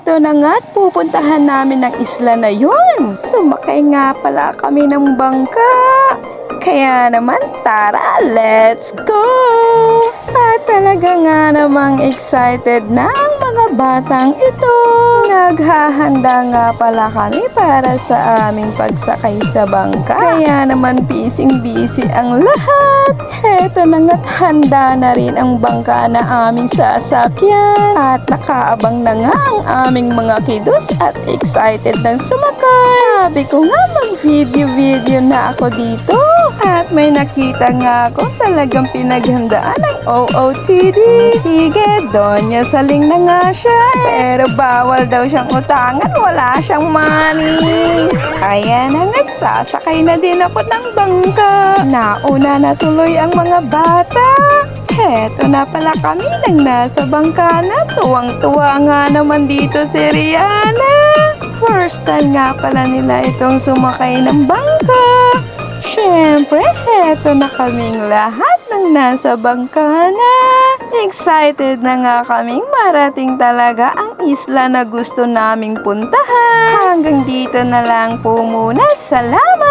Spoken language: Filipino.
Heto na nga at pupuntahan namin ng isla na yun. Sumakay nga pala kami ng bangka. Kaya naman tara, let's go! At talaga nga namang excited na ang mga batang ito. Naghahanda nga pala kami para sa aming pagsakay sa bangka. Kaya naman busy ang lahat. Heto na nga't handa na rin ang bangka na aming sasakyan. At nakaabang na nga ang aming mga kiddos at excited na sumakay. Sabi ko nga mag-video na ako dito. At may nakita nga ako talagang pinaghandaan ng OOTD. Sige, Donya Saling na nga siya. Pero bawal daw siyang utangan, wala siyang money. Kaya na nga't sasakay na din ako ng bangka. Nauna na tuloy ang mga bata. Heto na pala kami nang nasa bangka na. Tuwang-tuwa nga naman dito si Rihanna. First time nga pala nila itong sumakay ng bangka. Siyempre, heto na kaming lahat ng nasa bangka na. Excited na nga kaming marating talaga ang isla na gusto naming puntahan. Hanggang dito na lang po muna. Salamat!